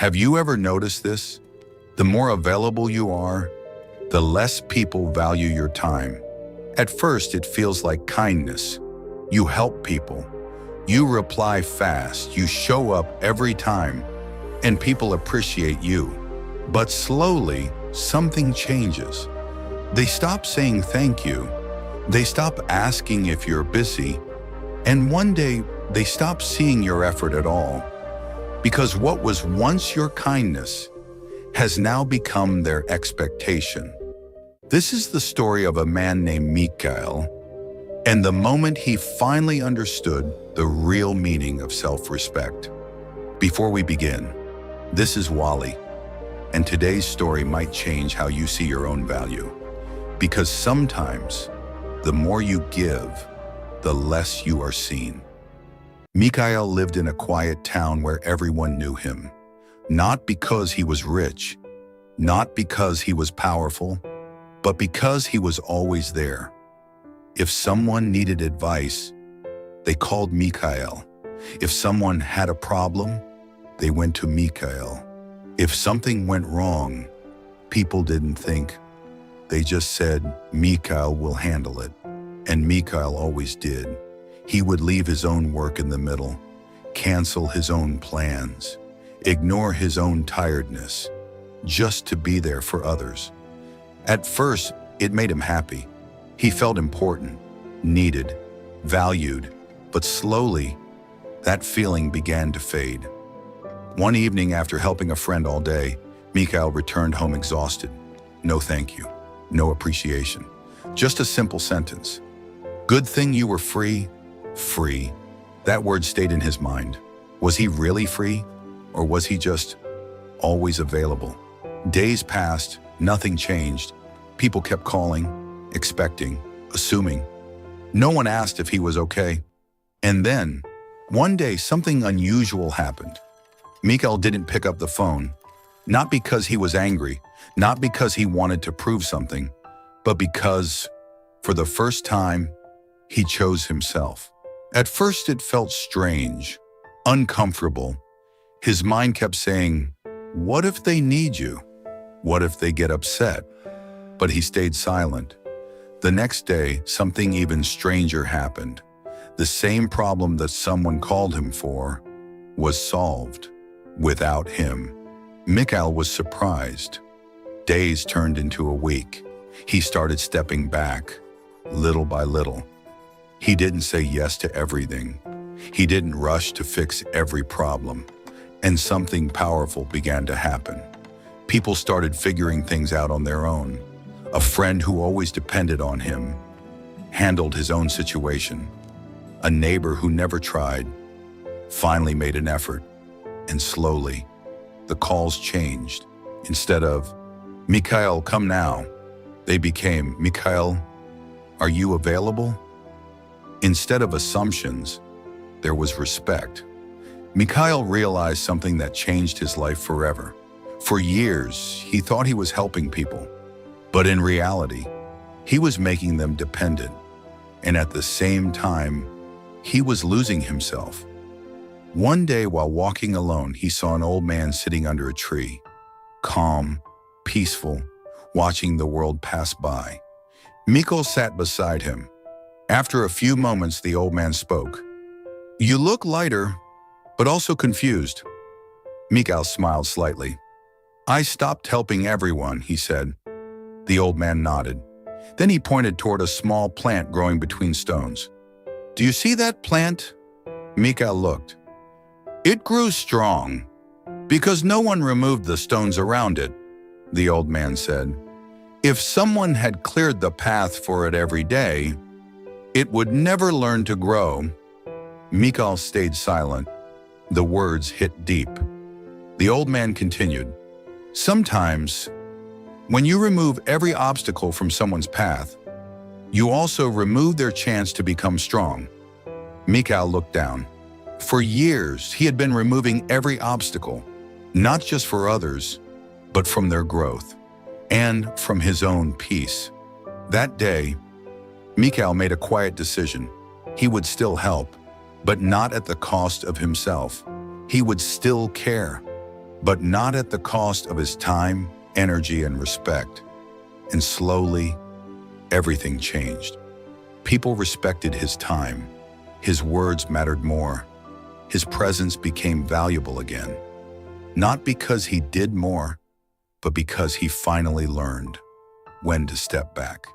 Have you ever noticed this? The more available you are, the less people value your time. At first, it feels like kindness. You help people. You reply fast. You show up every time, and people appreciate you. But slowly, something changes. They stop saying thank you. They stop asking if you're busy. And one day, they stop seeing your effort at all. Because what was once your kindness has now become their expectation. This is the story of a man named Mikhail, and the moment he finally understood the real meaning of self-respect. Before we begin, this is Wally, and today's story might change how you see your own value. Because sometimes, the more you give, the less you are seen. Mikhail lived in a quiet town where everyone knew him. Not because he was rich, not because he was powerful, but because he was always there. If someone needed advice, they called Mikhail. If someone had a problem, they went to Mikhail. If something went wrong, people didn't think. They just said, Mikhail will handle it. And Mikhail always did. He would leave his own work in the middle, cancel his own plans, ignore his own tiredness, just to be there for others. At first, it made him happy. He felt important, needed, valued, but slowly, that feeling began to fade. One evening after helping a friend all day, Mikhail returned home exhausted. No thank you, no appreciation, just a simple sentence. Good thing you were free. Free. That word stayed in his mind. Was he really free? Or was he just always available? Days passed, nothing changed. People kept calling, expecting, assuming. No one asked if he was okay. And then, one day, something unusual happened. Mikhail didn't pick up the phone, not because he was angry, not because he wanted to prove something, but because, for the first time, he chose himself. At first, it felt strange, uncomfortable. His mind kept saying, what if they need you? What if they get upset? But he stayed silent. The next day, something even stranger happened. The same problem that someone called him for was solved without him. Mikhail was surprised. Days turned into a week. He started stepping back, little by little. He didn't say yes to everything. He didn't rush to fix every problem. And something powerful began to happen. People started figuring things out on their own. A friend who always depended on him handled his own situation. A neighbor who never tried finally made an effort. And slowly, the calls changed. Instead of, Mikhail, come now, they became, Mikhail, are you available? Instead of assumptions, there was respect. Mikhail realized something that changed his life forever. For years, he thought he was helping people, but in reality, he was making them dependent. And at the same time, he was losing himself. One day while walking alone, he saw an old man sitting under a tree, calm, peaceful, watching the world pass by. Mikhail sat beside him. After a few moments, the old man spoke. You look lighter, but also confused. Mikhail smiled slightly. I stopped helping everyone, he said. The old man nodded. Then he pointed toward a small plant growing between stones. Do you see that plant? Mikhail looked. It grew strong because no one removed the stones around it, the old man said. If someone had cleared the path for it every day, it would never learn to grow. Mikhail stayed silent. The words hit deep. The old man continued. Sometimes, when you remove every obstacle from someone's path, you also remove their chance to become strong. Mikhail looked down. For years, he had been removing every obstacle, not just for others, but from their growth and from his own peace. That day, Mikhail made a quiet decision. He would still help, but not at the cost of himself. He would still care, but not at the cost of his time, energy, and respect. And slowly, everything changed. People respected his time. His words mattered more. His presence became valuable again. Not because he did more, but because he finally learned when to step back.